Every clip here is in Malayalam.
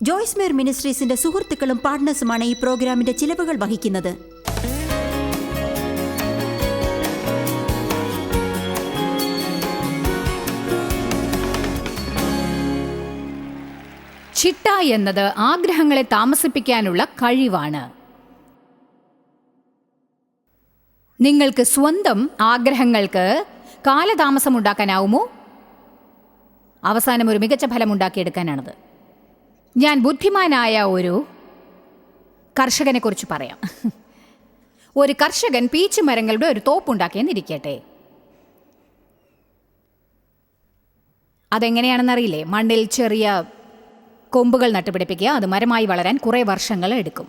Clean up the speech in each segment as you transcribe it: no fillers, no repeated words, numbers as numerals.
ജോയ്സ് മേർ മിനിസ്ട്രീസിന്റെ സുഹൃത്തുക്കളും പാർട്ട്നേഴ്സുമാണ് ഈ പ്രോഗ്രാമിന്റെ ചിലവുകൾ വഹിക്കുന്നത്. ചിട്ട എന്നത് ആഗ്രഹങ്ങളെ താമസിപ്പിക്കാനുള്ള കഴിവാണ്. നിങ്ങൾക്ക് സ്വന്തം ആഗ്രഹങ്ങൾക്ക് കാലതാമസം ഉണ്ടാക്കാനാവുമോ? അവസാനം ഒരു മികച്ച ഫലം ഉണ്ടാക്കിയെടുക്കാനാണത്. ഞാൻ ബുദ്ധിമാനായ ഒരു കർഷകനെ കുറിച്ച് പറയാം. ഒരു കർഷകൻ പീച്ച് മരങ്ങളുടെ ഒരു തോപ്പുണ്ടാക്കിയെന്നിരിക്കട്ടെ. അതെങ്ങനെയാണെന്നറിയില്ലേ? മണ്ണിൽ ചെറിയ കൊമ്പുകൾ നട്ടുപിടിപ്പിക്കുക. അത് മരമായി വളരാൻ കുറേ വർഷങ്ങൾ എടുക്കും.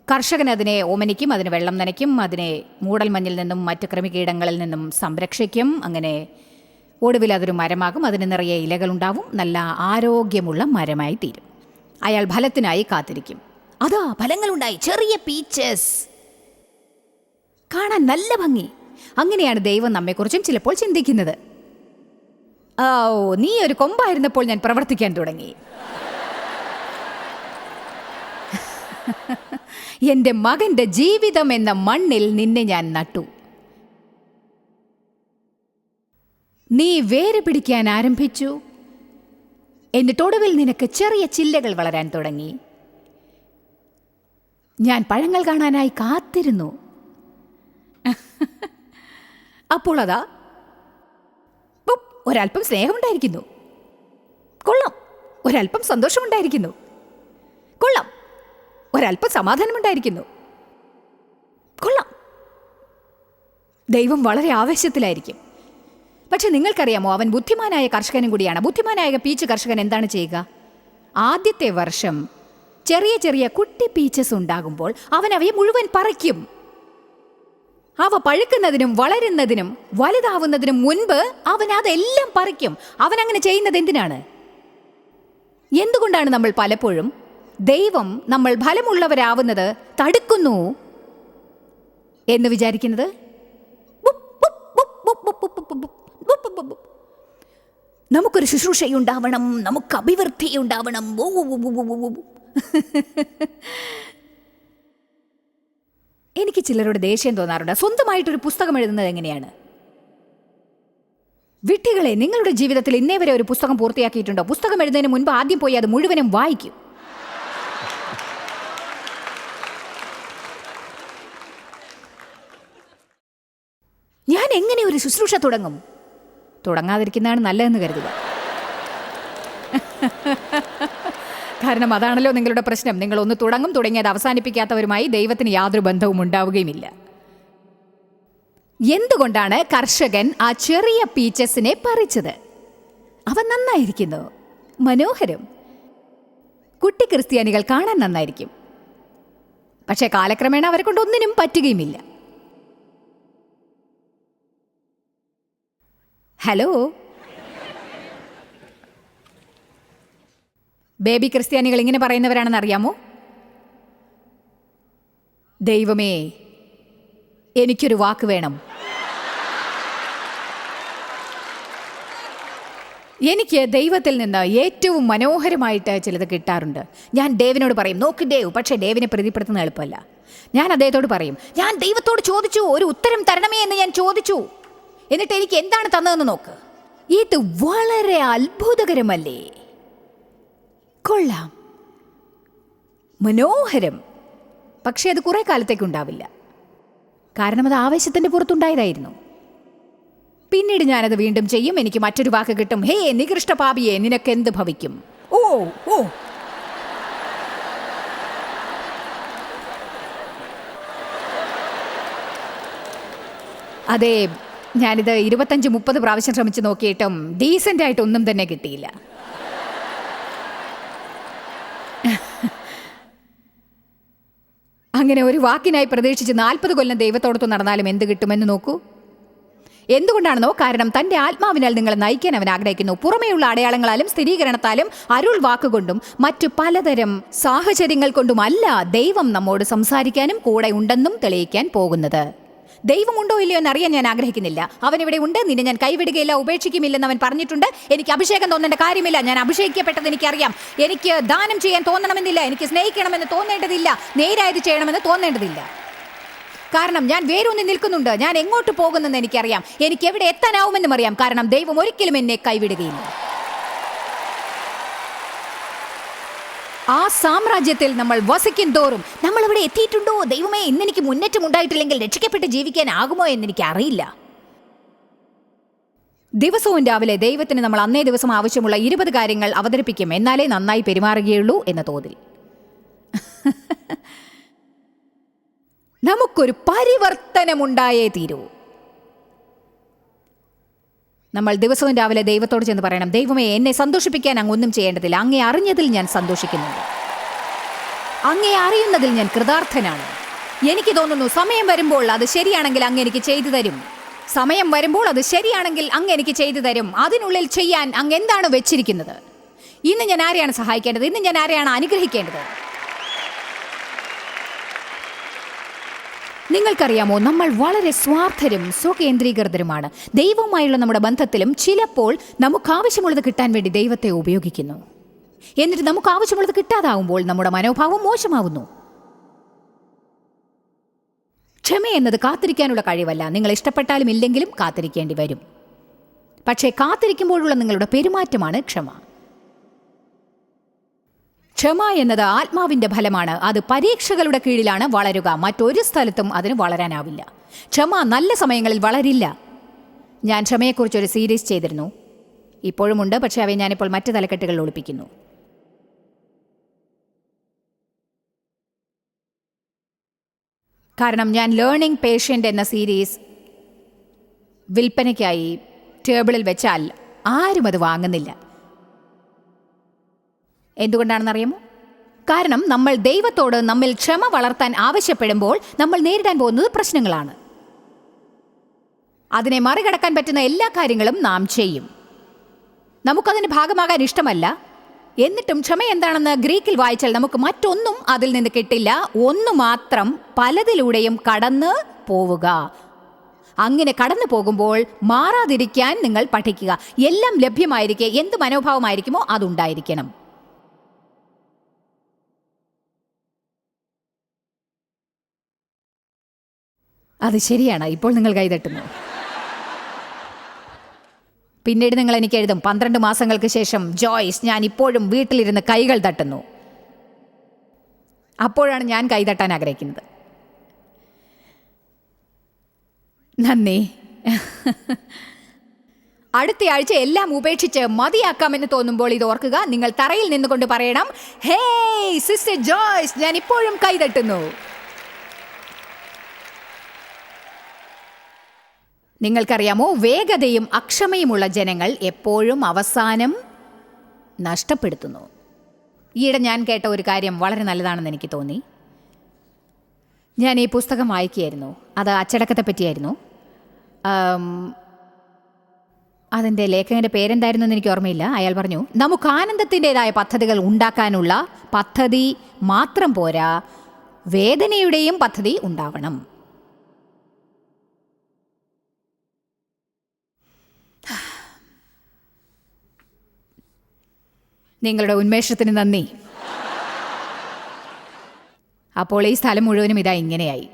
കർഷകൻ അതിനെ ഓമനിക്കും, അതിന് വെള്ളം നനയ്ക്കും, അതിനെ മൂടൽമഞ്ഞിൽ നിന്നും മറ്റ് കൃമികീടങ്ങളിൽ നിന്നും സംരക്ഷിക്കും. അങ്ങനെ ഒടുവിൽ അതൊരു മരമാകും. അതിന് നിറയെ ഇലകളുണ്ടാവും. നല്ല ആരോഗ്യമുള്ള മരമായി തീരും. അയാൾ ഫലത്തിനായി കാത്തിരിക്കും. അതാ ഫലങ്ങളുണ്ടായി, ചെറിയ പീച്ചസ്, കാണാൻ നല്ല ഭംഗി. അങ്ങനെയാണ് ദൈവം നമ്മെക്കുറിച്ചും ചിലപ്പോൾ ചിന്തിക്കുന്നത്. ഓ, നീ ഒരു കൊമ്പായിരുന്നപ്പോൾ ഞാൻ പ്രവർത്തിക്കാൻ തുടങ്ങി. എന്റെ മകന്റെ ജീവിതം എന്ന മണ്ണിൽ നിന്നെ ഞാൻ നട്ടു. നീ വേര് പിടിക്കാൻ ആരംഭിച്ചു. എന്നിട്ടൊടുവിൽ നിനക്ക് ചെറിയ ചില്ലകൾ വളരാൻ തുടങ്ങി. ഞാൻ പഴങ്ങൾ കാണാനായി കാത്തിരുന്നു. അപ്പോൾ അതാ ഒരല്പം സ്നേഹമുണ്ടായിരിക്കുന്നു. കൊള്ളാം. ഒരല്പം സന്തോഷമുണ്ടായിരിക്കുന്നു. കൊള്ളാം. ഒരല്പം സമാധാനമുണ്ടായിരിക്കുന്നു. കൊള്ളാം. ദൈവം വളരെ ആവേശത്തിലായിരിക്കും. പക്ഷെ നിങ്ങൾക്കറിയാമോ, അവൻ ബുദ്ധിമാനായ കർഷകനും കൂടിയാണ്. ബുദ്ധിമാനായ പീച്ച് കർഷകൻ എന്താണ് ചെയ്യുക? ആദ്യത്തെ വർഷം ചെറിയ ചെറിയ കുട്ടി പീച്ചസ് ഉണ്ടാകുമ്പോൾ അവൻ അവയെ മുഴുവൻ പറിക്കും. അവ പഴുക്കുന്നതിനും വളരുന്നതിനും വലുതാവുന്നതിനും മുൻപ് അവൻ അതെല്ലാം പറിക്കും. അവൻ അങ്ങനെ ചെയ്യുന്നത് എന്തിനാണ്? എന്തുകൊണ്ടാണ് നമ്മൾ പലപ്പോഴും ദൈവം നമ്മൾ ഫലമുള്ളവരാവുന്നത് തടുക്കുന്നു എന്ന് വിചാരിക്കുന്നത്? നമുക്കൊരു ശുശ്രൂഷയുണ്ടാവണം, നമുക്ക് അഭിവൃദ്ധിയുണ്ടാവണം. എനിക്ക് ചിലരോട് ദേഷ്യം തോന്നാറുണ്ട്. സ്വന്തമായിട്ടൊരു പുസ്തകം എഴുതുന്നത് എങ്ങനെയാണ്? വിട്ടികളെ, നിങ്ങളുടെ ജീവിതത്തിൽ ഇന്നേ വരെ ഒരു പുസ്തകം പൂർത്തിയാക്കിയിട്ടുണ്ടോ? പുസ്തകം എഴുതുന്നതിന് മുൻപ് ആദ്യം പോയി അത് മുഴുവനും വായിക്കും. ഞാൻ എങ്ങനെ ഒരു ശുശ്രൂഷ തുടങ്ങും? തുടങ്ങാതിരിക്കുന്നതാണ് നല്ലതെന്ന് കരുതുക. കാരണം അതാണല്ലോ നിങ്ങളുടെ പ്രശ്നം. നിങ്ങൾ ഒന്ന് തുടങ്ങും, തുടങ്ങിയത് അവസാനിപ്പിക്കാത്തവരുമായി ദൈവത്തിന് യാതൊരു ബന്ധവും ഉണ്ടാവുകയുമില്ല. എന്തുകൊണ്ടാണ് കർഷകൻ ആ ചെറിയ പീച്ചസിനെ പറിച്ചത്? അവ നന്നായിരിക്കുന്നു, മനോഹരം. കുട്ടി ക്രിസ്ത്യാനികൾ കാണാൻ നന്നായിരിക്കും. പക്ഷേ കാലക്രമേണ അവരെ കൊണ്ട് ഒന്നിനും പറ്റുകയുമില്ല. ഹലോ, ബേബി ക്രിസ്ത്യാനികൾ ഇങ്ങനെ പറയുന്നവരാണെന്ന് അറിയാമോ? ദൈവമേ, എനിക്കൊരു വാക്ക് വേണം. എനിക്ക് ദൈവത്തിൽ നിന്ന് ഏറ്റവും മനോഹരമായിട്ട് ചിലത് കിട്ടാറുണ്ട്. ഞാൻ ദേവിനോട് പറയും, നോക്ക് ദേവ്. പക്ഷേ ദേവിനെ പ്രീതിപ്പെടുത്തുന്ന എളുപ്പമല്ല. ഞാൻ അദ്ദേഹത്തോട് പറയും, ഞാൻ ദൈവത്തോട് ചോദിച്ചു, ഒരു ഉത്തരം തരണമേ എന്ന് ഞാൻ ചോദിച്ചു. എന്നിട്ട് എനിക്ക് എന്താണ് തന്നതെന്ന് നോക്ക്. ഇത് വളരെ അത്ഭുതകരമല്ലേ? കൊള്ളാം, മനോഹരം. പക്ഷേ അത് കുറെ കാലത്തേക്കുണ്ടാവില്ല. കാരണം അത് ആവേശത്തിന്റെ പുറത്തുണ്ടായതായിരുന്നു. പിന്നീട് ഞാനത് വീണ്ടും ചെയ്യും. എനിക്ക് മറ്റൊരു വാക്ക് കിട്ടും. ഹേ നികൃഷ്ട പാപിയെ, നിനക്കെന്ത് ഭവിക്കും? ഓ ഓ അതെ, ഞാനിത് 25-30 പ്രാവശ്യം ശ്രമിച്ചു നോക്കിയിട്ടും ഡീസൻ്റ് ആയിട്ടൊന്നും തന്നെ കിട്ടിയില്ല. അങ്ങനെ ഒരു വാക്കിനായി പ്രതീക്ഷിച്ച് 40 കൊല്ലം ദൈവത്തോടൊത്ത് നടന്നാലും എന്ത് കിട്ടുമെന്ന് നോക്കൂ. എന്തുകൊണ്ടാണെന്നോ? കാരണം തൻ്റെ ആത്മാവിനാൽ നിങ്ങളെ നയിക്കാൻ അവൻ ആഗ്രഹിക്കുന്നു. പുറമേയുള്ള അടയാളങ്ങളാലും സ്ഥിരീകരണത്താലും അരുൾ വാക്കുകൊണ്ടും മറ്റു പലതരം സാഹചര്യങ്ങൾ കൊണ്ടുമല്ല ദൈവം നമ്മോട് സംസാരിക്കാനും കൂടെ ഉണ്ടെന്നും തെളിയിക്കാൻ പോകുന്നത്. ദൈവമുണ്ടോ ഇല്ലയോ എന്നറിയാൻ ഞാൻ ആഗ്രഹിക്കുന്നില്ല. അവൻ ഇവിടെ ഉണ്ട്, നിന്നെ ഞാൻ കൈവിടുകയില്ല, ഉപേക്ഷിക്കുമില്ലെന്ന് അവൻ പറഞ്ഞിട്ടുണ്ട്. എനിക്ക് അഭിഷേകം തോന്നേണ്ട കാര്യമില്ല. ഞാൻ അഭിഷേകിക്കപ്പെട്ടത് എനിക്കറിയാം. എനിക്ക് ദാനം ചെയ്യാൻ തോന്നണമെന്നില്ല, എനിക്ക് സ്നേഹിക്കണമെന്ന് തോന്നേണ്ടതില്ല, നേരായത് ചെയ്യണമെന്ന് തോന്നേണ്ടതില്ല. കാരണം ഞാൻ വേരൂന്നി നിൽക്കുന്നുണ്ട്. ഞാൻ എങ്ങോട്ട് പോകുന്നെന്ന് എനിക്കറിയാം. എനിക്ക് എവിടെ എത്താനാവുമെന്നും അറിയാം. കാരണം ദൈവം ഒരിക്കലും എന്നെ കൈവിടുകയില്ല. ആ സാമ്രാജ്യത്തിൽ നമ്മൾ വസിക്കും തോറും നമ്മൾ ഇവിടെ എത്തിയിട്ടുണ്ടോ? ദൈവമേ, ഇന്നെനിക്ക് മുന്നേറ്റം ഉണ്ടായിട്ടില്ലെങ്കിൽ രക്ഷിക്കപ്പെട്ട് ജീവിക്കാനാകുമോ എന്നെനിക്ക് അറിയില്ല. ദിവസവും രാവിലെ ദൈവത്തിന് നമ്മൾ അന്നേ ദിവസം ആവശ്യമുള്ള 20 കാര്യങ്ങൾ അവതരിപ്പിക്കും, എന്നാലേ നന്നായി പെരുമാറുകയുള്ളൂ എന്ന തോതിൽ. നമുക്കൊരു പരിവർത്തനമുണ്ടായേ തീരൂ. നമ്മൾ ദിവസവും രാവിലെ ദൈവത്തോട് ചെന്ന് പറയണം, ദൈവമേ, എന്നെ സന്തോഷിപ്പിക്കാൻ അങ്ങ് ഒന്നും ചെയ്യേണ്ടതില്ല. അങ്ങേ അറിഞ്ഞതിൽ ഞാൻ സന്തോഷിക്കുന്നുണ്ട്. അങ്ങേ അറിയുന്നതിൽ ഞാൻ കൃതാർത്ഥനാണ്. എനിക്ക് തോന്നുന്നു സമയം വരുമ്പോൾ അത് ശരിയാണെങ്കിൽ അങ്ങ് എനിക്ക് ചെയ്തു തരും. സമയം വരുമ്പോൾ അത് ശരിയാണെങ്കിൽ അങ്ങ് എനിക്ക് ചെയ്തു തരും. അതിനുള്ളിൽ ചെയ്യാൻ അങ്ങ് എന്താണ് വെച്ചിരിക്കുന്നത്? ഇന്ന് ഞാൻ ആരെയാണ് സഹായിക്കേണ്ടത്? ഇന്ന് ഞാൻ ആരെയാണ് അനുഗ്രഹിക്കേണ്ടത്? നിങ്ങൾക്കറിയാമോ, നമ്മൾ വളരെ സ്വാർത്ഥരും സ്വകേന്ദ്രീകൃതരുമാണ്. ദൈവവുമായുള്ള നമ്മുടെ ബന്ധത്തിലും ചിലപ്പോൾ നമുക്ക് ആവശ്യമുള്ളത് കിട്ടാൻ വേണ്ടി ദൈവത്തെ ഉപയോഗിക്കുന്നു. എന്നിട്ട് നമുക്ക് ആവശ്യമുള്ളത് കിട്ടാതാവുമ്പോൾ നമ്മുടെ മനോഭാവം മോശമാവുന്നു. ക്ഷമ എന്നത് കാത്തിരിക്കാനുള്ള കഴിവല്ല. നിങ്ങൾ ഇഷ്ടപ്പെട്ടാലും ഇല്ലെങ്കിലും കാത്തിരിക്കേണ്ടി വരും. പക്ഷേ കാത്തിരിക്കുമ്പോഴുള്ള നിങ്ങളുടെ പെരുമാറ്റമാണ് ക്ഷമ. ക്ഷമ എന്നത് ആത്മാവിൻ്റെ ഫലമാണ്. അത് പരീക്ഷകളുടെ കീഴിലാണ് വളരുക. മറ്റൊരു സ്ഥലത്തും അതിന് വളരാനാവില്ല. ക്ഷമ നല്ല സമയങ്ങളിൽ വളരില്ല. ഞാൻ ക്ഷമയെക്കുറിച്ചൊരു സീരീസ് ചെയ്തിരുന്നു, ഇപ്പോഴുമുണ്ട്. പക്ഷേ അവയെ ഞാനിപ്പോൾ മറ്റ് തലക്കെട്ടുകളിൽ ഒളിപ്പിക്കുന്നു. കാരണം ഞാൻ ലേണിംഗ് പേഷ്യൻ്റ് എന്ന സീരീസ് വിൽപ്പനയ്ക്കായി ടേബിളിൽ വെച്ചാൽ ആരും അത് വാങ്ങുന്നില്ല. എന്തുകൊണ്ടാണെന്നറിയാമോ? കാരണം നമ്മൾ ദൈവത്തോട് നമ്മിൽ ക്ഷമ വളർത്താൻ ആവശ്യപ്പെടുമ്പോൾ നമ്മൾ നേരിടാൻ പോകുന്നത് പ്രശ്നങ്ങളാണ്. അതിനെ മറികടക്കാൻ പറ്റുന്ന എല്ലാ കാര്യങ്ങളും നാം ചെയ്യും. നമുക്കതിന് ഭാഗമാകാൻ ഇഷ്ടമല്ല. എന്നിട്ടും ക്ഷമ എന്താണെന്ന് ഗ്രീക്കിൽ വായിച്ചാൽ നമുക്ക് മറ്റൊന്നും അതിൽ നിന്ന് കിട്ടില്ല. ഒന്ന് മാത്രം, പലതിലൂടെയും കടന്ന് പോവുക. അങ്ങനെ കടന്നു പോകുമ്പോൾ മാറാതിരിക്കാൻ നിങ്ങൾ പഠിക്കുക. എല്ലാം ലഭ്യമായിരിക്കെ എന്ത് മനോഭാവമായിരിക്കുമോ അതുണ്ടായിരിക്കണം. അത് ശരിയാണ്. ഇപ്പോൾ നിങ്ങൾ കൈതട്ടുന്നു. പിന്നീട് നിങ്ങൾ എനിക്ക് എഴുതും, 12 മാസങ്ങൾക്ക് ശേഷം ജോയ്സ്, ഞാൻ ഇപ്പോഴും വീട്ടിലിരുന്ന് കൈകൾ തട്ടുന്നു. അപ്പോഴാണ് ഞാൻ കൈതട്ടാൻ ആഗ്രഹിക്കുന്നത്. നന്ദി. അടുത്ത ആഴ്ച എല്ലാം ഉപേക്ഷിച്ച് മതിയാക്കാമെന്ന് തോന്നുമ്പോൾ ഇത് ഓർക്കുക. നിങ്ങൾ തറയിൽ നിന്നുകൊണ്ട് പറയണം, ഹേയ് സിസ്റ്റർ ജോയ്സ്, ഞാൻ ഇപ്പോഴും കൈതട്ടുന്നു. നിങ്ങൾക്കറിയാമോ, വേഗതയും അക്ഷമയുമുള്ള ജനങ്ങൾ എപ്പോഴും അവസാനം നഷ്ടപ്പെടുത്തുന്നു. ഈയിടെ ഞാൻ കേട്ട ഒരു കാര്യം വളരെ നല്ലതാണെന്ന് എനിക്ക് തോന്നി. ഞാൻ ഈ പുസ്തകം വായിക്കുകയായിരുന്നു. അത് അച്ചടക്കത്തെ പറ്റിയായിരുന്നു. അതിൻ്റെ ലേഖകൻ്റെ പേരെന്തായിരുന്നു എന്ന് എനിക്ക് ഓർമ്മയില്ല. അയാൾ പറഞ്ഞു, നമുക്ക് ആനന്ദത്തിൻ്റെതായ പദ്ധതികൾ ഉണ്ടാക്കാനുള്ള പദ്ധതി മാത്രം പോരാ, വേദനയുടെയും പദ്ധതി ഉണ്ടാവണം. നിങ്ങളുടെ ഉന്മേഷത്തിന് നന്ദി. അപ്പോൾ ഈ സ്ഥലം മുഴുവനും ഇതാ ഇങ്ങനെയായി.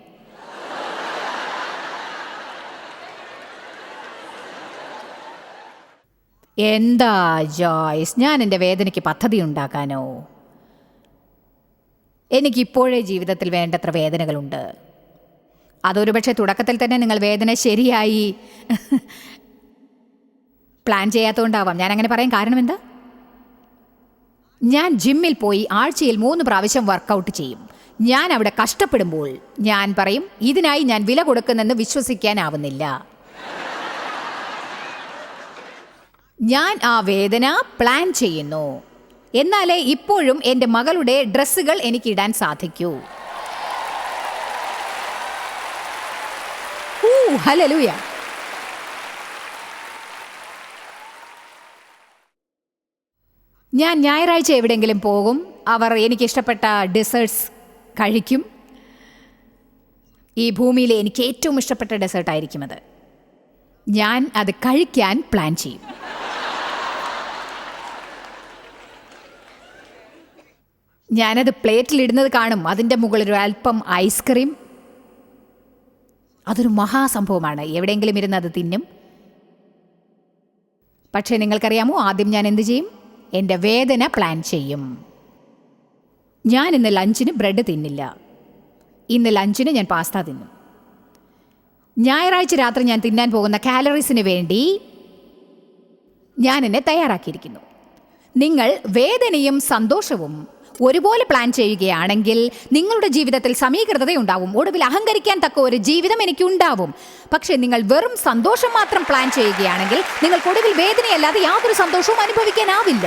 എന്താ ജോയ്സ്, ഞാൻ എൻ്റെ വേദനയ്ക്ക് പദ്ധതി ഉണ്ടാക്കാനോ? എനിക്കിപ്പോഴേ ജീവിതത്തിൽ വേണ്ടത്ര വേദനകളുണ്ട്. അതൊരു പക്ഷേ തുടക്കത്തിൽ തന്നെ നിങ്ങൾ വേദന ശരിയായി പ്ലാൻ ചെയ്യാത്തതുകൊണ്ടാവാം. ഞാൻ അങ്ങനെ പറയാൻ കാരണം എന്താ? ഞാൻ ജിമ്മിൽ പോയി ആഴ്ചയിൽ 3 പ്രാവശ്യം വർക്കൗട്ട് ചെയ്യും. ഞാൻ അവിടെ കഷ്ടപ്പെടുമ്പോൾ ഞാൻ പറയും, ഇതിനായി ഞാൻ വില കൊടുക്കുന്നെന്ന് വിശ്വസിക്കാനാവുന്നില്ല. ഞാൻ ആ വേദന പ്ലാൻ ചെയ്യുന്നു. എന്നാലേ ഇപ്പോഴും എൻ്റെ മകളുടെ ഡ്രസ്സുകൾ എനിക്കിടാൻ സാധിക്കൂ. ഹല്ലേലൂയ. ഞാൻ ഞായറാഴ്ച എവിടെയെങ്കിലും പോകും. അവർ എനിക്കിഷ്ടപ്പെട്ട ഡെസേർട്സ് കഴിക്കും. ഈ ഭൂമിയിലെ എനിക്ക് ഏറ്റവും ഇഷ്ടപ്പെട്ട ഡെസേർട്ടായിരിക്കും അത്. ഞാൻ അത് കഴിക്കാൻ പ്ലാൻ ചെയ്യും. ഞാനത് പ്ലേറ്റിലിടുന്നത് കാണും. അതിൻ്റെ മുകളിൽ ഒരു അല്പം ഐസ്ക്രീം. അതൊരു മഹാസംഭവമാണ്. എവിടെയെങ്കിലും ഇരുന്ന് അത് തിന്നും. പക്ഷേ നിങ്ങൾക്കറിയാമോ, ആദ്യം ഞാൻ എന്ത് ചെയ്യും? എൻ്റെ വേദന പ്ലാൻ ചെയ്യും. ഞാൻ ഇന്ന് ലഞ്ചിന് ബ്രെഡ് തിന്നില്ല. ഇന്ന് ലഞ്ചിന് ഞാൻ പാസ്ത തിന്നും. ഞായറാഴ്ച രാത്രി ഞാൻ തിന്നാൻ പോകുന്ന കാലറീസിന് വേണ്ടി ഞാൻ എന്നെ തയ്യാറാക്കിയിരിക്കുന്നു. നിങ്ങൾ വേദനയും സന്തോഷവും ഒരുപോലെ പ്ലാൻ ചെയ്യുകയാണെങ്കിൽ നിങ്ങളുടെ ജീവിതത്തിൽ സമീകൃതതയുണ്ടാവും. ഒടുവിൽ അഹങ്കരിക്കാൻ തക്ക ഒരു ജീവിതം എനിക്കുണ്ടാവും. പക്ഷേ നിങ്ങൾ വെറും സന്തോഷം മാത്രം പ്ലാൻ ചെയ്യുകയാണെങ്കിൽ നിങ്ങൾക്ക് ഒടുവിൽ വേദനയല്ലാതെ യാതൊരു സന്തോഷവും അനുഭവിക്കാനാവില്ല.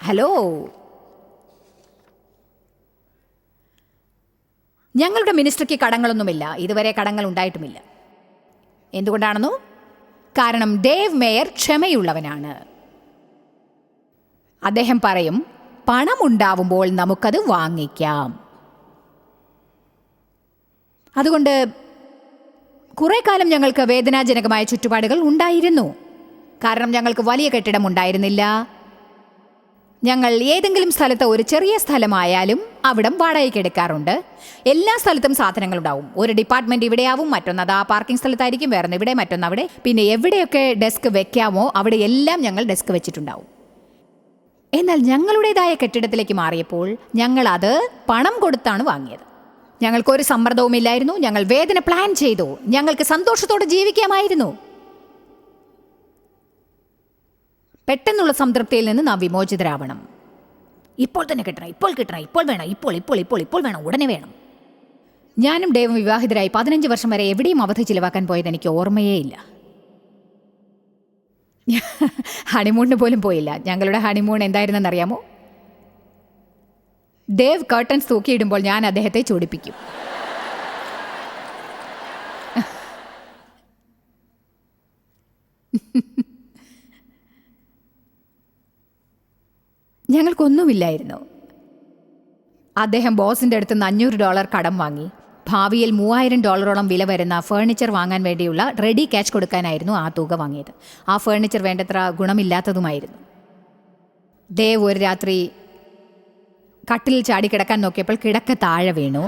ഹലോ, ഞങ്ങളുടെ മിനിസ്ട്രിക്ക് കടങ്ങളൊന്നുമില്ല. ഇതുവരെ കടങ്ങൾ ഉണ്ടായിട്ടുമില്ല. എന്തുകൊണ്ടാണെന്നോ? കാരണം ഡേവ് മേയർ ക്ഷമയുള്ളവനാണ്. അദ്ദേഹം പറയും, പണമുണ്ടാവുമ്പോൾ നമുക്കത് വാങ്ങിക്കാം. അതുകൊണ്ട് കുറെ കാലം ഞങ്ങൾക്ക് വേദനാജനകമായ ചുറ്റുപാടുകൾ ഉണ്ടായിരുന്നു. കാരണം ഞങ്ങൾക്ക് വലിയ കെട്ടിടം ഉണ്ടായിരുന്നില്ല. ഞങ്ങൾ ഏതെങ്കിലും സ്ഥലത്ത് ഒരു ചെറിയ സ്ഥലമായാലും അവിടം വാടകയ്ക്ക് എടുക്കാറുണ്ട്. എല്ലാ സ്ഥലത്തും സാധനങ്ങളുണ്ടാവും. ഒരു ഡിപ്പാർട്ട്മെന്റ് ഇവിടെയാവും, മറ്റൊന്നത് ആ പാർക്കിംഗ് സ്ഥലത്തായിരിക്കും, വേറെ ഇവിടെ, മറ്റൊന്ന് അവിടെ. പിന്നെ എവിടെയൊക്കെ ഡെസ്ക് വെക്കാമോ അവിടെ എല്ലാം ഞങ്ങൾ ഡെസ്ക് വെച്ചിട്ടുണ്ടാവും. എന്നാൽ ഞങ്ങളുടേതായ കെട്ടിടത്തിലേക്ക് മാറിയപ്പോൾ ഞങ്ങൾ അത് പണം കൊടുത്താണ് വാങ്ങിയത്. ഞങ്ങൾക്കൊരു സമ്മർദ്ദവുമില്ലായിരുന്നു. ഞങ്ങൾ വേദന പ്ലാൻ ചെയ്തു. ഞങ്ങൾക്ക് സന്തോഷത്തോടെ ജീവിക്കാമായിരുന്നു. പെട്ടെന്നുള്ള സംതൃപ്തിയിൽ നിന്ന് നാം വിമോചിതരാവണം. ഇപ്പോൾ തന്നെ കിട്ടണം, ഇപ്പോൾ കിട്ടണം, ഇപ്പോൾ വേണം, ഇപ്പോൾ വേണം, ഉടനെ വേണം. ഞാനും ഡേവും വിവാഹിതരായി 15 വർഷം വരെ എവിടെയും അവധി ചിലവാക്കാൻ പോയത് എനിക്ക് ഓർമ്മയേ ഇല്ല. ഹണിമൂണിന് പോലും പോയില്ല. ഞങ്ങളുടെ ഹണിമൂൺ എന്തായിരുന്നെന്നറിയാമോ? ഡേവ് കർട്ടൻസ് തൂക്കിയിടുമ്പോൾ ഞാൻ അദ്ദേഹത്തെ ചൊടിപ്പിക്കും. ഞങ്ങൾക്കൊന്നുമില്ലായിരുന്നു. അദ്ദേഹം ബോസിൻ്റെ അടുത്ത് നിന്ന് $500 കടം വാങ്ങി. ഭാവിയിൽ $3000 വില വരുന്ന ഫേർണിച്ചർ വാങ്ങാൻ വേണ്ടിയുള്ള റെഡി ക്യാഷ് കൊടുക്കാനായിരുന്നു ആ തുക വാങ്ങിയത്. ആ ഫേർണിച്ചർ വേണ്ടത്ര ഗുണമില്ലാത്തതുമായിരുന്നു. ദേവ് ഒരു രാത്രി കട്ടിലിൽ ചാടി കിടക്കാൻ നോക്കിയപ്പോൾ കിടക്ക താഴെ വീണു.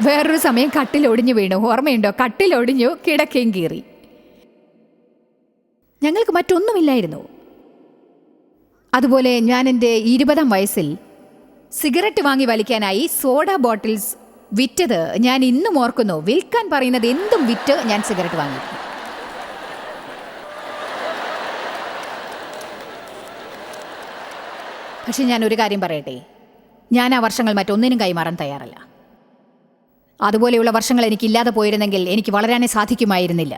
വേറൊരു സമയം കട്ടിലൊടിഞ്ഞു വീണു. ഓർമ്മയുണ്ടോ? കട്ടിലൊടിഞ്ഞു, കിടക്കയും കീറി. ഞങ്ങൾക്ക് മറ്റൊന്നുമില്ലായിരുന്നു. അതുപോലെ ഞാൻ എൻ്റെ 20-ാം വയസ്സിൽ സിഗരറ്റ് വാങ്ങി വലിക്കാനായി സോഡ ബോട്ടിൽസ് വിറ്റത് ഞാൻ ഇന്നും ഓർക്കുന്നു. വിൽക്കാൻ പറയുന്നത് എന്തും വിറ്റ് ഞാൻ സിഗരറ്റ് വാങ്ങി. പക്ഷെ ഞാൻ ഒരു കാര്യം പറയട്ടെ, ഞാൻ ആ വർഷങ്ങൾ മറ്റൊന്നിനും കൈമാറാൻ തയ്യാറല്ല. അതുപോലെയുള്ള വർഷങ്ങൾ എനിക്കില്ലാതെ പോയിരുന്നെങ്കിൽ എനിക്ക് വളരാനേ സാധിക്കുമായിരുന്നില്ല.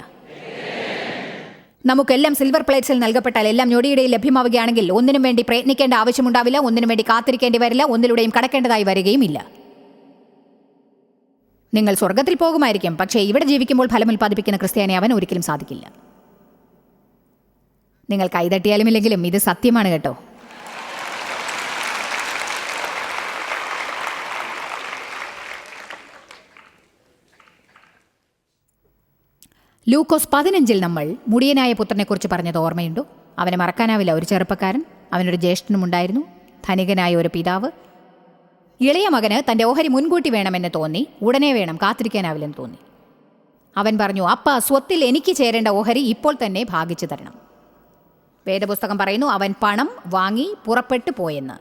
നമുക്കെല്ലാം സിൽവർ പ്ലേറ്റ്സിൽ നൽകപ്പെട്ടാൽ എല്ലാം ഞൊടിയിടയിൽ ലഭ്യമാവുകയാണെങ്കിൽ ഒന്നിനും വേണ്ടി പ്രയത്നിക്കേണ്ട ആവശ്യമുണ്ടാവില്ല, ഒന്നിനും വേണ്ടി കാത്തിരിക്കേണ്ടി വരില്ല, ഒന്നിലൂടെയും കടക്കേണ്ടതായി വരികയുമില്ല. നിങ്ങൾ സ്വർഗത്തിൽ പോകുമായിരിക്കും, പക്ഷേ ഇവിടെ ജീവിക്കുമ്പോൾ ഫലം ഉൽപ്പാദിപ്പിക്കുന്ന ക്രിസ്ത്യാനിയാവാൻ ഒരിക്കലും സാധിക്കില്ല. നിങ്ങൾ കൈതട്ടിയാലും ഇല്ലെങ്കിലും ഇത് സത്യമാണ് കേട്ടോ. ലൂക്കോസ് 15 നമ്മൾ മുടിയനായ പുത്രനെക്കുറിച്ച് പറഞ്ഞത് ഓർമ്മയുണ്ടോ? അവനെ മറക്കാനാവില്ല. ഒരു ചെറുപ്പക്കാരൻ, അവനൊരു ജ്യേഷ്ഠനുമുണ്ടായിരുന്നു, ധനികനായ ഒരു പിതാവ്. ഇളയ മകന് തൻ്റെ ഓഹരി മുൻകൂട്ടി വേണമെന്ന് തോന്നി. ഉടനെ വേണം, കാത്തിരിക്കാനാവില്ലെന്ന് തോന്നി. അവൻ പറഞ്ഞു, അപ്പ, സ്വത്തിൽ എനിക്ക് ചേരേണ്ട ഓഹരി ഇപ്പോൾ തന്നെ ഭാഗിച്ചു തരണം. വേദപുസ്തകം പറയുന്നു അവൻ പണം വാങ്ങി പുറപ്പെട്ടു പോയെന്ന്.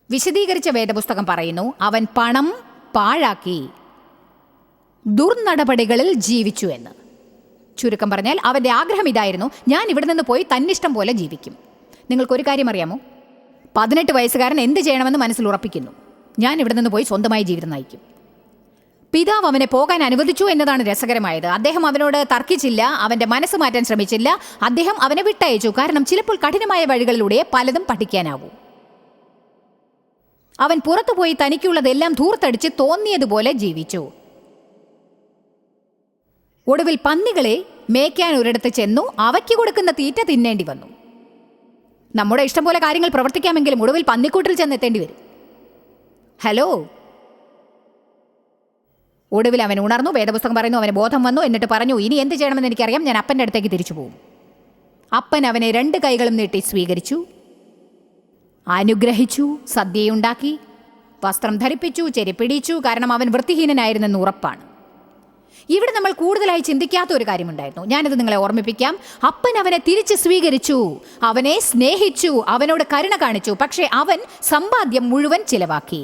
വിശദീകരിച്ച വേദപുസ്തകം പറയുന്നു അവൻ പണം പാഴാക്കി ദുർനടപടികളിൽ ജീവിച്ചു എന്ന്. ചുരുക്കം പറഞ്ഞാൽ അവൻ്റെ ആഗ്രഹം ഇതായിരുന്നു, ഞാൻ ഇവിടെ നിന്ന് പോയി തന്നിഷ്ടം പോലെ ജീവിക്കും. നിങ്ങൾക്കൊരു കാര്യം അറിയാമോ? 18 വയസ്സുകാരൻ എന്ത് ചെയ്യണമെന്ന് മനസ്സിൽ ഉറപ്പിക്കുന്നു, ഞാൻ ഇവിടെ നിന്ന് പോയി സ്വന്തമായി ജീവിതം നയിക്കും. പിതാവ് അവനെ പോകാൻ അനുവദിച്ചു എന്നതാണ് രസകരമായത്. അദ്ദേഹം അവനോട് തർക്കിച്ചില്ല, അവൻ്റെ മനസ്സ് മാറ്റാൻ ശ്രമിച്ചില്ല. അദ്ദേഹം അവനെ വിട്ടയച്ചു. കാരണം ചിലപ്പോൾ കഠിനമായ വഴികളിലൂടെ പലതും പഠിക്കാനാവൂ. അവൻ പുറത്തുപോയി തനിക്കുള്ളതെല്ലാം ധൂർത്തടിച്ച് തോന്നിയതുപോലെ ജീവിച്ചു. ഒടുവിൽ പന്നികളെ മേയ്ക്കാൻ ഒരിടത്ത് ചെന്നു. അവയ്ക്ക് കൊടുക്കുന്ന തീറ്റ തിന്നേണ്ടി വന്നു. നമ്മുടെ ഇഷ്ടം പോലെ കാര്യങ്ങൾ പ്രവർത്തിക്കാമെങ്കിലും ഒടുവിൽ പന്നിക്കൂട്ടിൽ ചെന്നെത്തേണ്ടി വരും. ഹലോ. ഒടുവിൽ അവൻ ഉണർന്നു. വേദപുസ്തകം പറയുന്നു അവന് ബോധം വന്നു. എന്നിട്ട് പറഞ്ഞു, ഇനി എന്ത് ചെയ്യണമെന്ന് എനിക്കറിയാം, ഞാൻ അപ്പൻ്റെ അടുത്തേക്ക് തിരിച്ചു പോകും. അപ്പൻ അവനെ 2 കൈകളും നീട്ടി സ്വീകരിച്ചു, അനുഗ്രഹിച്ചു, സദ്യയുണ്ടാക്കി, വസ്ത്രം ധരിപ്പിച്ചു, ചെരിപ്പിടിച്ചു. കാരണം അവൻ വൃത്തിഹീനനായിരുന്നെന്ന് ഉറപ്പാണ്. ഇവിടെ നമ്മൾ കൂടുതലായി ചിന്തിക്കാത്ത ഒരു കാര്യമുണ്ടായിരുന്നു. ഞാനിത് നിങ്ങളെ ഓർമ്മിപ്പിക്കാം. അപ്പൻ അവനെ തിരിച്ച് സ്വീകരിച്ചു, അവനെ സ്നേഹിച്ചു, അവനോട് കരുണ കാണിച്ചു. പക്ഷേ അവൻ സമ്പാദ്യം മുഴുവൻ ചിലവാക്കി.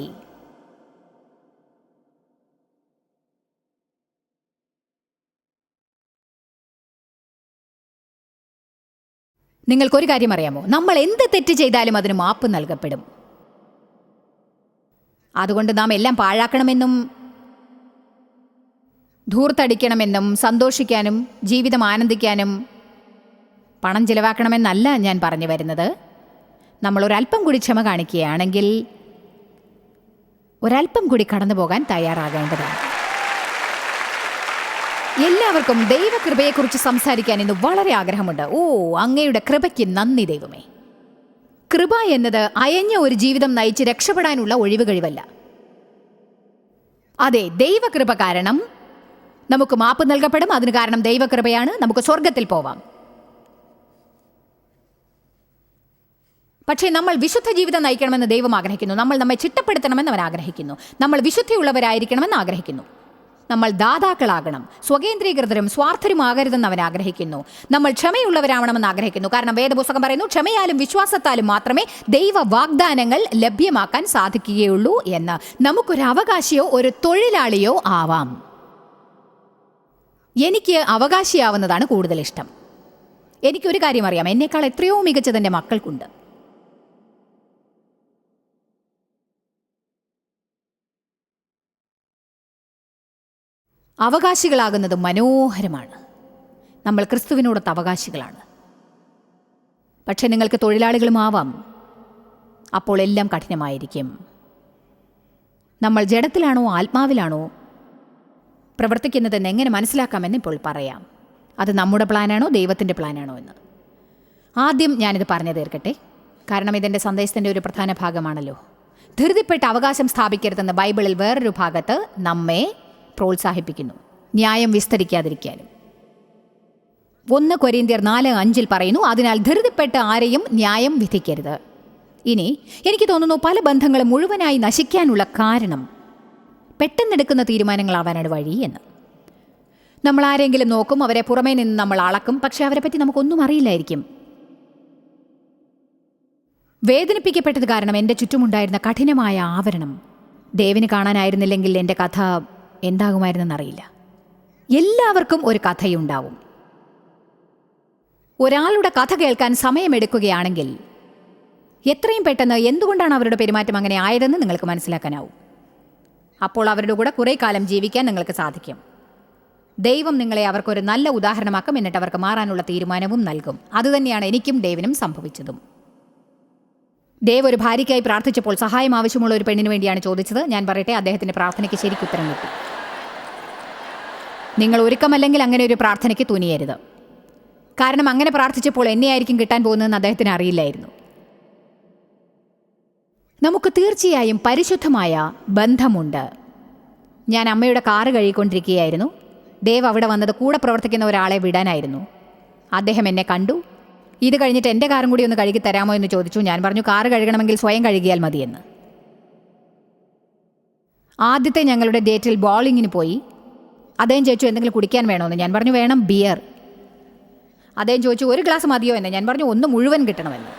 നിങ്ങൾക്കൊരു കാര്യം അറിയാമോ? നമ്മൾ എന്ത് തെറ്റ് ചെയ്താലും അതിന് മാപ്പ് നൽകപ്പെടും. അതുകൊണ്ട് നാം എല്ലാം പാഴാക്കണമെന്നും ധൂർത്തടിക്കണമെന്നും സന്തോഷിക്കാനും ജീവിതം ആനന്ദിക്കാനും പണം ചിലവാക്കണമെന്നല്ല ഞാൻ പറഞ്ഞു വരുന്നത്. നമ്മൾ ഒരല്പം കൂടി ക്ഷമ കാണിക്കുകയാണെങ്കിൽ ഒരല്പം കൂടി കടന്നു പോകാൻ തയ്യാറാകേണ്ടതാണ്. എല്ലാവർക്കും ദൈവകൃപയെക്കുറിച്ച് സംസാരിക്കാൻ ഇന്ന് വളരെ ആഗ്രഹമുണ്ട്. അങ്ങയുടെ കൃപയ്ക്ക് നന്ദി ദൈവമേ. കൃപ എന്നത് അയഞ്ഞ ഒരു ജീവിതം നയിച്ച് രക്ഷപ്പെടാനുള്ള ഒഴിവ് കഴിവല്ല. അതെ, ദൈവകൃപ കാരണം നമുക്ക് മാപ്പ് നൽകപ്പെടും. അതിന് കാരണം ദൈവകൃപയാണ്. നമുക്ക് സ്വർഗത്തിൽ പോവാം. പക്ഷേ നമ്മൾ വിശുദ്ധ ജീവിതം നയിക്കണമെന്ന് ദൈവം ആഗ്രഹിക്കുന്നു. നമ്മൾ നമ്മെ ചിട്ടപ്പെടുത്തണമെന്ന് അവൻ ആഗ്രഹിക്കുന്നു. നമ്മൾ വിശുദ്ധിയുള്ളവരായിരിക്കണമെന്ന് ആഗ്രഹിക്കുന്നു. നമ്മൾ ദാതാക്കളാകണം. സ്വകേന്ദ്രീകൃതരും സ്വാർത്ഥരുമാകരുതെന്ന് അവൻ ആഗ്രഹിക്കുന്നു. നമ്മൾ ക്ഷമയുള്ളവരാവണമെന്ന് ആഗ്രഹിക്കുന്നു. കാരണം വേദപുസ്തകം പറയുന്നു, ക്ഷമയാലും വിശ്വാസത്താലും മാത്രമേ ദൈവ വാഗ്ദാനങ്ങൾ ലഭ്യമാക്കാൻ സാധിക്കുകയുള്ളൂ എന്ന്. നമുക്കൊരു അവകാശിയോ ഒരു തൊഴിലാളിയോ ആവാം. എനിക്ക് അവകാശിയാവുന്നതാണ് കൂടുതൽ ഇഷ്ടം. എനിക്കൊരു കാര്യം അറിയാം, എന്നേക്കാൾ എത്രയോ മികച്ചത് എൻ്റെ മക്കൾക്കുണ്ട്. അവകാശികളാകുന്നത് മനോഹരമാണ്. നമ്മൾ ക്രിസ്തുവിനോടൊത്ത് അവകാശികളാണ്. പക്ഷെ നിങ്ങൾക്ക് തൊഴിലാളികളും ആവാം. അപ്പോൾ എല്ലാം കഠിനമായിരിക്കും. നമ്മൾ ജഡത്തിലാണോ ആത്മാവിലാണോ പ്രവർത്തിക്കുന്നതെന്ന് എങ്ങനെ മനസ്സിലാക്കാമെന്ന് ഇപ്പോൾ പറയാം. അത് നമ്മുടെ പ്ലാനാണോ ദൈവത്തിൻ്റെ പ്ലാനാണോ എന്ന്. ആദ്യം ഞാനിത് പറഞ്ഞു തീർക്കട്ടെ, കാരണം ഇതെൻ്റെ സന്ദേശത്തിൻ്റെ ഒരു പ്രധാന ഭാഗമാണല്ലോ. ധൃതിപ്പെട്ട് അവകാശം സ്ഥാപിക്കരുതെന്ന് ബൈബിളിൽ വേറൊരു ഭാഗത്ത് നമ്മെ പ്രോത്സാഹിപ്പിക്കുന്നു, ന്യായം വിസ്തരിക്കാതിരിക്കാനും. 1 കൊരിന്ത്യർ 4:5 പറയുന്നു, അതിനാൽ ധൃതിപ്പെട്ട് ആരെയും ന്യായം വിധിക്കരുത്. ഇനി എനിക്ക് തോന്നുന്നു പല ബന്ധങ്ങളും മുഴുവനായി നശിക്കാനുള്ള കാരണം പെട്ടെന്നെടുക്കുന്ന തീരുമാനങ്ങളാവാനാണ് വഴി എന്ന്. നമ്മൾ ആരെങ്കിലും നോക്കും, അവരെ പുറമേ നിന്ന് നമ്മൾ അളക്കും, പക്ഷെ അവരെ പറ്റി നമുക്കൊന്നും അറിയില്ലായിരിക്കും. വേദനിപ്പിക്കപ്പെട്ടത് കാരണം എൻ്റെ ചുറ്റുമുണ്ടായിരുന്ന കഠിനമായ ആവരണം ദേവിന് കാണാനായിരുന്നില്ലെങ്കിൽ എൻ്റെ കഥ എന്താകുമായിരുന്നെന്നറിയില്ല. എല്ലാവർക്കും ഒരു കഥയുണ്ടാവും. ഒരാളുടെ കഥ കേൾക്കാൻ സമയമെടുക്കുകയാണെങ്കിൽ എത്രയും പെട്ടെന്ന് എന്തുകൊണ്ടാണ് അവരുടെ പെരുമാറ്റം അങ്ങനെ ആയതെന്ന് നിങ്ങൾക്ക് മനസ്സിലാക്കാനാവും. അപ്പോൾ അവരുടെ കൂടെ കുറേ കാലം ജീവിക്കാൻ നിങ്ങൾക്ക് സാധിക്കും. ദൈവം നിങ്ങളെ അവർക്കൊരു നല്ല ഉദാഹരണമാക്കും, എന്നിട്ട് അവർക്ക് മാറാനുള്ള തീരുമാനവും നൽകും. അതുതന്നെയാണ് എനിക്കും ഡേവിനും സംഭവിച്ചതും. ദേവ് ഒരു ഭാര്യയ്ക്കായി പ്രാർത്ഥിച്ചപ്പോൾ സഹായം ആവശ്യമുള്ള ഒരു പെണ്ണിന് വേണ്ടിയാണ് ചോദിച്ചത്. ഞാൻ പറയട്ടെ, അദ്ദേഹത്തിൻ്റെ പ്രാർത്ഥനയ്ക്ക് ശരിക്കും ഉത്തരം കിട്ടി. നിങ്ങൾ ഒരുക്കമല്ലെങ്കിൽ അങ്ങനെ ഒരു പ്രാർത്ഥനയ്ക്ക് തുനിയരുത്. കാരണം അങ്ങനെ പ്രാർത്ഥിച്ചപ്പോൾ എന്നെയായിരിക്കും കിട്ടാൻ പോകുന്നതെന്ന് അദ്ദേഹത്തിന് അറിയില്ലായിരുന്നു. നമുക്ക് തീർച്ചയായും പരിശുദ്ധമായ ബന്ധമുണ്ട്. ഞാൻ അമ്മയുടെ കാറ് കഴുകിക്കൊണ്ടിരിക്കുകയായിരുന്നു. ദേവ് അവിടെ വന്നത് കൂടെ പ്രവർത്തിക്കുന്ന ഒരാളെ വിടാനായിരുന്നു. അദ്ദേഹം എന്നെ കണ്ടു. ഇത് കഴിഞ്ഞിട്ട് എൻ്റെ കാറും കൂടി ഒന്ന് കഴുകി തരാമോ എന്ന് ചോദിച്ചു. ഞാൻ പറഞ്ഞു, കാറ് കഴുകണമെങ്കിൽ സ്വയം കഴുകിയാൽ മതിയെന്ന്. ആദ്യത്തെ ഞങ്ങളുടെ ഡേറ്റിൽ ബോളിങ്ങിന് പോയി. അദ്ദേഹം ചോദിച്ചു, എന്തെങ്കിലും കുടിക്കാൻ വേണമെന്ന്. ഞാൻ പറഞ്ഞു, വേണം, ബിയർ. അദ്ദേഹം ചോദിച്ചു, 1 ഗ്ലാസ് മതിയോ എന്ന്. ഞാൻ പറഞ്ഞു, 1 മുഴുവൻ കിട്ടണമെന്ന്.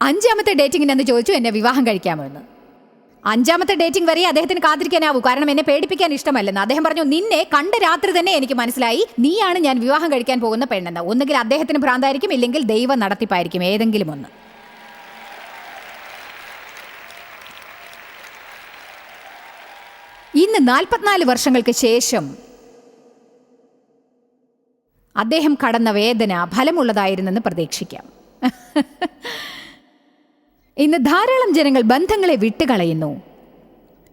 അഞ്ചാമത്തെ ഡേറ്റിങ്ങിന് എന്ന് ചോദിച്ചു, എന്നെ വിവാഹം കഴിക്കാമോ എന്ന്. 5ാമത്തെ ഡേറ്റിംഗ് വരെ അദ്ദേഹത്തിന് കാത്തിരിക്കാനാവൂ, കാരണം എന്നെ പേടിപ്പിക്കാൻ ഇഷ്ടമല്ലെന്ന്. അദ്ദേഹം പറഞ്ഞു, നിന്നെ കണ്ട രാത്രി തന്നെ എനിക്ക് മനസ്സിലായി നീയാണ് ഞാൻ വിവാഹം കഴിക്കാൻ പോകുന്ന പെണ്ണെന്ന്. ഒന്നുകിൽ അദ്ദേഹത്തിന് ഭ്രാന്തായിരിക്കും, ഇല്ലെങ്കിൽ ദൈവ നടത്തിപ്പായിരിക്കും, ഏതെങ്കിലും ഒന്ന്. ഇന്ന് 44 വർഷങ്ങൾക്ക് ശേഷം അദ്ദേഹം കടന്ന വേദന ഫലമുള്ളതായിരുന്നെന്ന് പ്രതീക്ഷിക്കാം. ഇന്ന് ധാരാളം ജനങ്ങൾ ബന്ധങ്ങളെ വിട്ടുകളയുന്നു.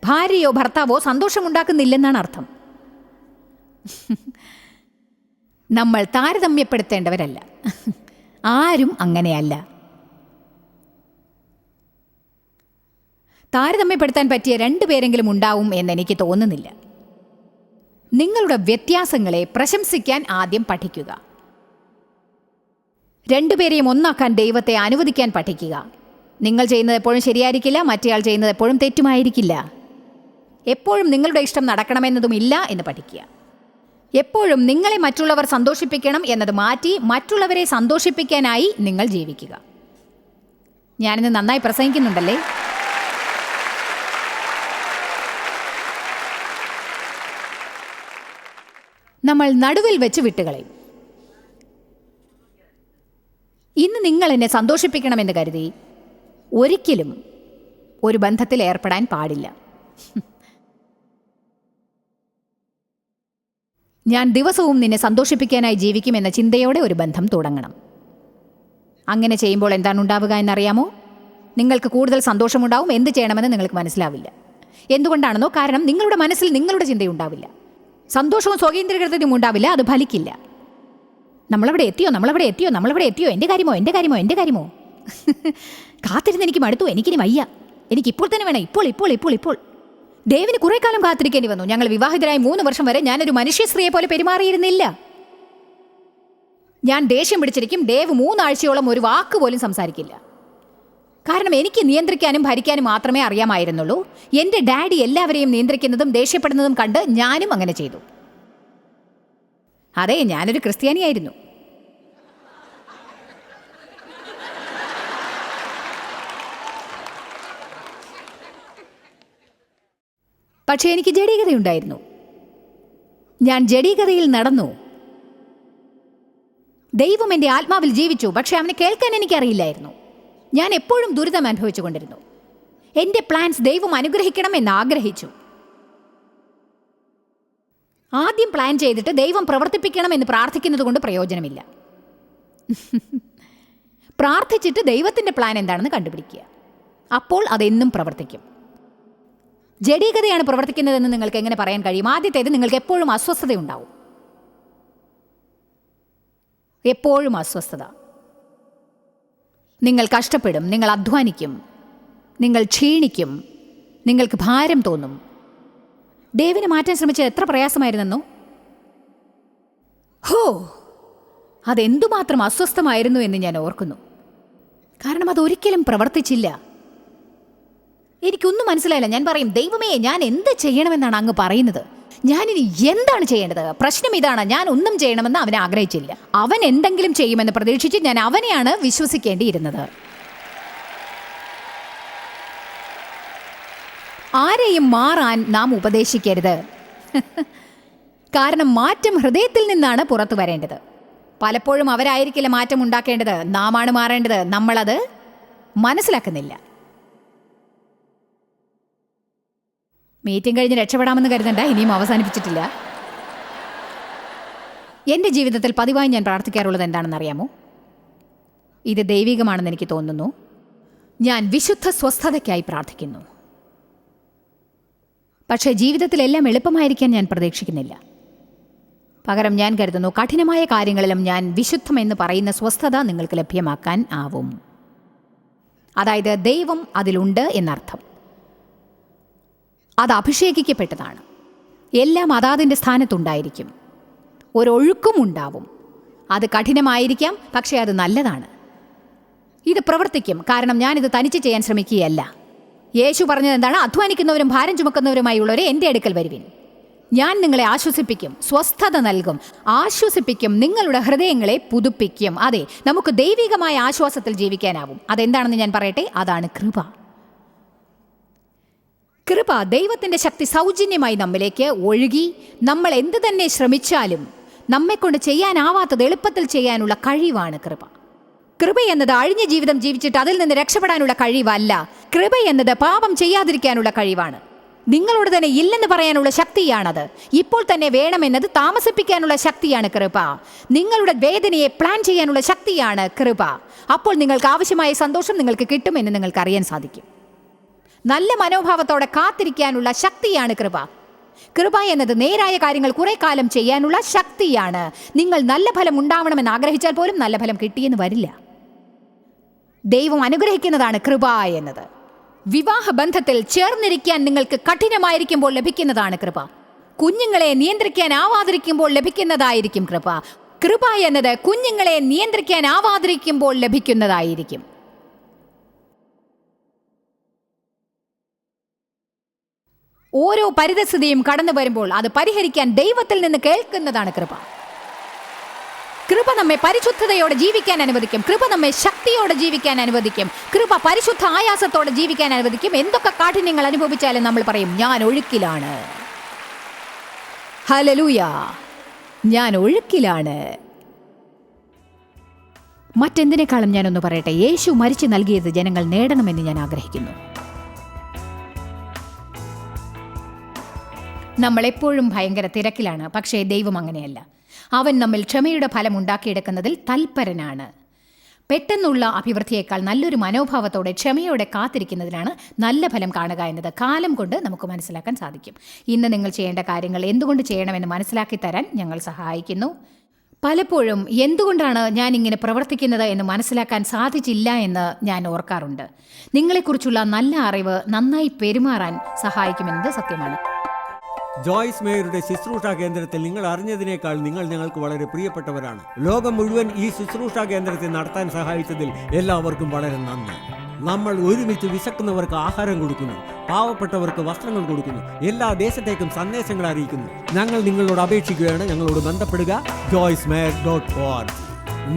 ഭാര്യയോ ഭർത്താവോ സന്തോഷമുണ്ടാക്കുന്നില്ലെന്നാണ് അർത്ഥം. നമ്മൾ താരതമ്യപ്പെടുത്തേണ്ടവരല്ല. ആരും അങ്ങനെയല്ല. താരതമ്യപ്പെടുത്താൻ പറ്റിയ രണ്ടുപേരെങ്കിലും ഉണ്ടാവും എന്നെനിക്ക് തോന്നുന്നില്ല. നിങ്ങളുടെ വ്യത്യാസങ്ങളെ പ്രശംസിക്കാൻ ആദ്യം പഠിക്കുക. രണ്ടുപേരെയും ഒന്നാക്കാൻ ദൈവത്തെ അനുവദിക്കാൻ പഠിക്കുക. നിങ്ങൾ ചെയ്യുന്നത് എപ്പോഴും ശരിയായിരിക്കില്ല, മറ്റേയാൾ ചെയ്യുന്നത് എപ്പോഴും തെറ്റുമായിരിക്കില്ല. എപ്പോഴും നിങ്ങളുടെ ഇഷ്ടം നടക്കണമെന്നതുമില്ല എന്ന് പഠിക്കുക. എപ്പോഴും നിങ്ങളെ മറ്റുള്ളവർ സന്തോഷിപ്പിക്കണം എന്നത് മാറ്റി മറ്റുള്ളവരെ സന്തോഷിപ്പിക്കാനായി നിങ്ങൾ ജീവിക്കുക. ഞാനിന്ന് നന്നായി പ്രസംഗിക്കുന്നുണ്ടല്ലേ? നമ്മൾ നടുവിൽ വെച്ച് വിട്ടുകളയും. ഇന്ന് നിങ്ങൾ എന്നെ സന്തോഷിപ്പിക്കണമെന്ന് കരുതി ഒരിക്കലും ഒരു ബന്ധത്തിൽ ഏർപ്പെടാൻ പാടില്ല. ഞാൻ ദിവസവും നിന്നെ സന്തോഷിപ്പിക്കാനായി ജീവിക്കുമെന്ന ചിന്തയോടെ ഒരു ബന്ധം തുടങ്ങണം. അങ്ങനെ ചെയ്യുമ്പോൾ എന്താണ് ഉണ്ടാവുക എന്നറിയാമോ? നിങ്ങൾക്ക് കൂടുതൽ സന്തോഷമുണ്ടാവും. എന്ത് ചെയ്യണമെന്ന് നിങ്ങൾക്ക് മനസ്സിലാവില്ല. എന്തുകൊണ്ടാണെന്നോ? കാരണം നിങ്ങളുടെ മനസ്സിൽ നിങ്ങളുടെ ചിന്തയുണ്ടാവില്ല. സന്തോഷവും സ്വകേന്ദ്രീകൃതയും ഉണ്ടാവില്ല. അത് ഫലിക്കില്ല. നമ്മളവിടെ എത്തിയോ, നമ്മളവിടെ എത്തിയോ, നമ്മളവിടെ എത്തിയോ, എൻ്റെ കാര്യമോ, എൻ്റെ കാര്യമോ, എൻ്റെ കാര്യമോ. കാത്തിരുന്ന് എനിക്ക് മടുത്തു, എനിക്കിനി വയ്യ, എനിക്കിപ്പോൾ തന്നെ വേണം, ഇപ്പോൾ ഇപ്പോൾ ഇപ്പോൾ ഇപ്പോൾ. ദേവിന് കുറേ കാലം കാത്തിരിക്കേണ്ടി വന്നു. ഞങ്ങൾ വിവാഹിതരായി 3 വർഷം വരെ ഞാനൊരു മനുഷ്യ സ്ത്രീയെ പോലെ പെരുമാറിയിരുന്നില്ല. ഞാൻ ദേഷ്യം പിടിച്ചിരിക്കും. ദേവ് 3 ആഴ്ചയോളം ഒരു വാക്ക് പോലും സംസാരിക്കില്ല. കാരണം എനിക്ക് നിയന്ത്രിക്കാനും ഭരിക്കാനും മാത്രമേ അറിയാമായിരുന്നുള്ളൂ. എൻ്റെ ഡാഡി എല്ലാവരെയും നിയന്ത്രിക്കുന്നതും ദേഷ്യപ്പെടുന്നതും കണ്ട് ഞാനും അങ്ങനെ ചെയ്തു. അതെ, ഞാനൊരു ക്രിസ്ത്യാനിയായിരുന്നു. പക്ഷേ എനിക്ക് ജഡീകതയുണ്ടായിരുന്നു. ഞാൻ ജഡീകതയിൽ നടന്നു. ദൈവം എൻ്റെ ആത്മാവിൽ ജീവിച്ചു. പക്ഷെ അവനെ കേൾക്കാൻ എനിക്കറിയില്ലായിരുന്നു. ഞാൻ എപ്പോഴും ദുരിതം അനുഭവിച്ചു കൊണ്ടിരുന്നു. എൻ്റെ പ്ലാൻസ് ദൈവം അനുഗ്രഹിക്കണം എന്ന് ആഗ്രഹിച്ചു. ആദ്യം പ്ലാൻ ചെയ്തിട്ട് ദൈവം പ്രവർത്തിപ്പിക്കണം എന്ന് പ്രാർത്ഥിക്കുന്നത് കൊണ്ട് പ്രയോജനമില്ല. പ്രാർത്ഥിച്ചിട്ട് ദൈവത്തിൻ്റെ പ്ലാൻ എന്താണെന്ന് കണ്ടുപിടിക്കുക. അപ്പോൾ അതെന്നും പ്രവർത്തിക്കും. ജഡീകതയാണ് പ്രവർത്തിക്കുന്നതെന്ന് നിങ്ങൾക്ക് എങ്ങനെ പറയാൻ കഴിയും? ആദ്യത്തേത്, നിങ്ങൾക്ക് എപ്പോഴും അസ്വസ്ഥതയുണ്ടാവും. എപ്പോഴും അസ്വസ്ഥത. നിങ്ങൾ കഷ്ടപ്പെടും, നിങ്ങൾ അധ്വാനിക്കും, നിങ്ങൾ ക്ഷീണിക്കും, നിങ്ങൾക്ക് ഭാരം തോന്നും. ദേവിനെ മാറ്റാൻ ശ്രമിച്ചത് എത്ര പ്രയാസമായിരുന്നെന്നോ? ഹോ, അതെന്തുമാത്രം അസ്വസ്ഥമായിരുന്നു എന്ന് ഞാൻ ഓർക്കുന്നു. കാരണം അതൊരിക്കലും പ്രവർത്തിച്ചില്ല. എനിക്കൊന്നും മനസ്സിലായില്ല. ഞാൻ പറയും, ദൈവമേ, ഞാൻ എന്ത് ചെയ്യണമെന്നാണ് അങ്ങ് പറയുന്നത്? ഞാനിനി എന്താണ് ചെയ്യേണ്ടത്? പ്രശ്നം ഇതാണ്, ഞാൻ ഒന്നും ചെയ്യണമെന്ന് അവൻ ആഗ്രഹിച്ചില്ല. അവൻ എന്തെങ്കിലും ചെയ്യുമെന്ന് പ്രതീക്ഷിച്ച് ഞാൻ അവനെയാണ് വിശ്വസിക്കേണ്ടിയിരുന്നത്. ആരെയും മാറാൻ നാം ഉപദേശിക്കരുത്. കാരണം മാറ്റം ഹൃദയത്തിൽ നിന്നാണ് പുറത്തു വരേണ്ടത്. പലപ്പോഴും അവരായിരിക്കില്ല മാറ്റം ഉണ്ടാക്കേണ്ടത്, നാമാണ് മാറേണ്ടത്. നമ്മളത് മനസ്സിലാക്കുന്നില്ല. മീറ്റിംഗ് കഴിഞ്ഞ് രക്ഷപ്പെടാമെന്ന് കരുതണ്ട, ഇനിയും അവസാനിപ്പിച്ചിട്ടില്ല. എൻ്റെ ജീവിതത്തിൽ പതിവായി ഞാൻ പ്രാർത്ഥിക്കാറുള്ളത് എന്താണെന്ന് അറിയാമോ? ഇത് ദൈവികമാണെന്ന് എനിക്ക് തോന്നുന്നു. ഞാൻ വിശുദ്ധ സ്വസ്ഥതയ്ക്കായി പ്രാർത്ഥിക്കുന്നു. പക്ഷേ ജീവിതത്തിലെല്ലാം എളുപ്പമായിരിക്കാൻ ഞാൻ പ്രതീക്ഷിക്കുന്നില്ല. പകരം ഞാൻ കരുതുന്നു, കഠിനമായ കാര്യങ്ങളിലും ഞാൻ വിശുദ്ധമെന്ന് പറയുന്ന സ്വസ്ഥത നിങ്ങൾക്ക് ലഭ്യമാക്കാൻ ആവും. അതായത് ദൈവം അതിലുണ്ട് എന്നർത്ഥം. അത് അഭിഷേകിക്കപ്പെട്ടതാണ്. എല്ലാം അതാതിൻ്റെ സ്ഥാനത്തുണ്ടായിരിക്കും. ഒരൊഴുക്കും ഉണ്ടാവും. അത് കഠിനമായിരിക്കാം, പക്ഷേ അത് നല്ലതാണ്. ഇത് പ്രവർത്തിക്കും. കാരണം ഞാനിത് തനിച്ച് ചെയ്യാൻ ശ്രമിക്കുകയല്ല. യേശു പറഞ്ഞത് എന്താണ്? അധ്വാനിക്കുന്നവരും ഭാരം ചുമക്കുന്നവരുമായുള്ളവരെ എൻ്റെ അടുക്കൽ വരുവിൻ, ഞാൻ നിങ്ങളെ ആശ്വസിപ്പിക്കും, സ്വസ്ഥത നൽകും, ആശ്വസിപ്പിക്കും, നിങ്ങളുടെ ഹൃദയങ്ങളെ പുതുപ്പിക്കും. അതെ, നമുക്ക് ദൈവികമായ ആശ്വാസത്തിൽ ജീവിക്കാനാവും. അതെന്താണെന്ന് ഞാൻ പറയട്ടെ. അതാണ് കൃപ. കൃപ, ദൈവത്തിൻ്റെ ശക്തി സൗജന്യമായി നമ്മിലേക്ക് ഒഴുകി നമ്മൾ എന്ത് തന്നെ ശ്രമിച്ചാലും നമ്മെക്കൊണ്ട് ചെയ്യാനാവാത്തത് എളുപ്പത്തിൽ ചെയ്യാനുള്ള കഴിവാണ് കൃപ. കൃപ എന്നത് അഴിഞ്ഞ ജീവിതം ജീവിച്ചിട്ട് അതിൽ നിന്ന് രക്ഷപ്പെടാനുള്ള കഴിവല്ല. കൃപ എന്നത് പാപം ചെയ്യാതിരിക്കാനുള്ള കഴിവാണ്. നിങ്ങളോട് തന്നെ ഇല്ലെന്ന് പറയാനുള്ള ശക്തിയാണത്. ഇപ്പോൾ തന്നെ വേണമെന്നത് താമസിപ്പിക്കാനുള്ള ശക്തിയാണ് കൃപ. നിങ്ങളുടെ വേദനയെ പ്ലാൻ ചെയ്യാനുള്ള ശക്തിയാണ് കൃപ. അപ്പോൾ നിങ്ങൾക്ക് ആവശ്യമായ സന്തോഷം നിങ്ങൾക്ക് കിട്ടുമെന്ന് നിങ്ങൾക്ക് അറിയാൻ സാധിക്കും. നല്ല മനോഭാവത്തോടെ കാത്തിരിക്കാനുള്ള ശക്തിയാണ് കൃപ. കൃപ എന്നത് നേരായ കാര്യങ്ങൾ കുറെ കാലം ചെയ്യാനുള്ള ശക്തിയാണ്. നിങ്ങൾ നല്ല ഫലം ഉണ്ടാവണമെന്ന് ആഗ്രഹിച്ചാൽ പോലും നല്ല ഫലം കിട്ടിയെന്ന് വരില്ല. ദൈവം അനുഗ്രഹിക്കുന്നതാണ് കൃപ എന്നത്. വിവാഹ ബന്ധത്തിൽ ചേർന്നിരിക്കാൻ നിങ്ങൾക്ക് കഠിനമായിരിക്കുമ്പോൾ ലഭിക്കുന്നതാണ് കൃപ. കുഞ്ഞുങ്ങളെ നിയന്ത്രിക്കാനാവാതിരിക്കുമ്പോൾ ലഭിക്കുന്നതായിരിക്കും കൃപ. കൃപ എന്നത് കുഞ്ഞുങ്ങളെ നിയന്ത്രിക്കാനാവാതിരിക്കുമ്പോൾ ലഭിക്കുന്നതായിരിക്കും. ഓരോ പരിതസ്ഥിതിയും കടന്നു വരുമ്പോൾ അത് പരിഹരിക്കാൻ ദൈവത്തിൽ നിന്ന് കേൾക്കുന്നതാണ് കൃപ. കൃപ നമ്മെ പരിശുദ്ധതയോടെ ജീവിക്കാൻ അനുവദിക്കും. കൃപ നമ്മെ ശക്തിയോടെ ജീവിക്കാൻ അനുവദിക്കും. കൃപ പരിശുദ്ധ ആയാസത്തോടെ ജീവിക്കാൻ അനുവദിക്കും. എന്തൊക്കെ കാഠിന്യങ്ങൾ അനുഭവിച്ചാലും നമ്മൾ പറയും, ഞാൻ ഒഴുക്കിലാണ്. ഹല്ലേലൂയ, ഞാൻ ഒഴുക്കിലാണ്. മറ്റെന്തിനേക്കാളും ഞാനൊന്ന് പറയട്ടെ, യേശു മരിച്ചു നൽകിയത് ജനങ്ങൾ നേടണമെന്ന് ഞാൻ ആഗ്രഹിക്കുന്നു. നമ്മളെപ്പോഴും ഭയങ്കര തിരക്കിലാണ്, പക്ഷേ ദൈവം അങ്ങനെയല്ല. അവൻ നമ്മിൽ ക്ഷമയുടെ ഫലം ഉണ്ടാക്കിയെടുക്കുന്നതിൽ തൽപരനാണ്. പെട്ടെന്നുള്ള അഭിവൃദ്ധിയേക്കാൾ നല്ലൊരു മനോഭാവത്തോടെ ക്ഷമയോടെ കാത്തിരിക്കുന്നതിലാണ് നല്ല ഫലം കാണുക എന്നത് കാലം കൊണ്ട് നമുക്ക് മനസ്സിലാക്കാൻ സാധിക്കും. ഇന്ന് നിങ്ങൾ ചെയ്യേണ്ട കാര്യങ്ങൾ എന്തുകൊണ്ട് ചെയ്യണമെന്ന് മനസ്സിലാക്കി തരാൻ ഞങ്ങൾ സഹായിക്കുന്നു. പലപ്പോഴും എന്തുകൊണ്ടാണ് ഞാൻ ഇങ്ങനെ പ്രവർത്തിക്കുന്നത് എന്ന് മനസ്സിലാക്കാൻ സാധിച്ചില്ല എന്ന് ഞാൻ ഓർക്കാറുണ്ട്. നിങ്ങളെക്കുറിച്ചുള്ള നല്ല അറിവ് നന്നായി പെരുമാറാൻ സഹായിക്കുമെന്നത് സത്യമാണ്. ജോയ്സ് മേയറുടെ ശുശ്രൂഷാ കേന്ദ്രത്തിൽ നിങ്ങൾ അറിഞ്ഞതിനേക്കാൾ നിങ്ങൾ ഞങ്ങൾക്ക് വളരെ പ്രിയപ്പെട്ടവരാണ്. ലോകം മുഴുവൻ ഈ ശുശ്രൂഷാ കേന്ദ്രത്തെ നടത്താൻ സഹായിച്ചതിൽ എല്ലാവർക്കും വളരെ നന്ദി. നമ്മൾ ഒരുമിച്ച് വിശക്കുന്നവർക്ക് ആഹാരം കൊടുക്കുന്നു, പാവപ്പെട്ടവർക്ക് വസ്ത്രങ്ങൾ കൊടുക്കുന്നു, എല്ലാ ദേശത്തേക്കും സന്ദേശങ്ങൾ അറിയിക്കുന്നു. ഞങ്ങൾ നിങ്ങളോട് അപേക്ഷിക്കുകയാണ്, ഞങ്ങളോട് ബന്ധപ്പെടുക. joycemeyer.org.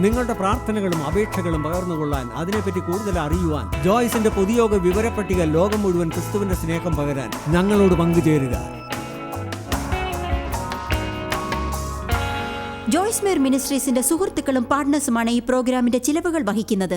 നിങ്ങളുടെ പ്രാർത്ഥനകളും അപേക്ഷകളും പകർന്നുകൊള്ളാൻ, അതിനെപ്പറ്റി കൂടുതൽ അറിയുവാൻ, ജോയ്സിന്റെ പൊതുയോഗ വിവരപ്പട്ടിക ലോകം മുഴുവൻ ക്രിസ്തുവിന്റെ സ്നേഹം പകരാൻ ഞങ്ങളോട് പങ്കുചേരുക. ജോയ്സ് മേയർ മിനിസ്ട്രീസിന്റെ സുഹൃത്തുക്കളും പാർട്ട്നേഴ്സുമാണ് ഈ പ്രോഗ്രാമിന്റെ ചിലവുകൾ വഹിക്കുന്നത്.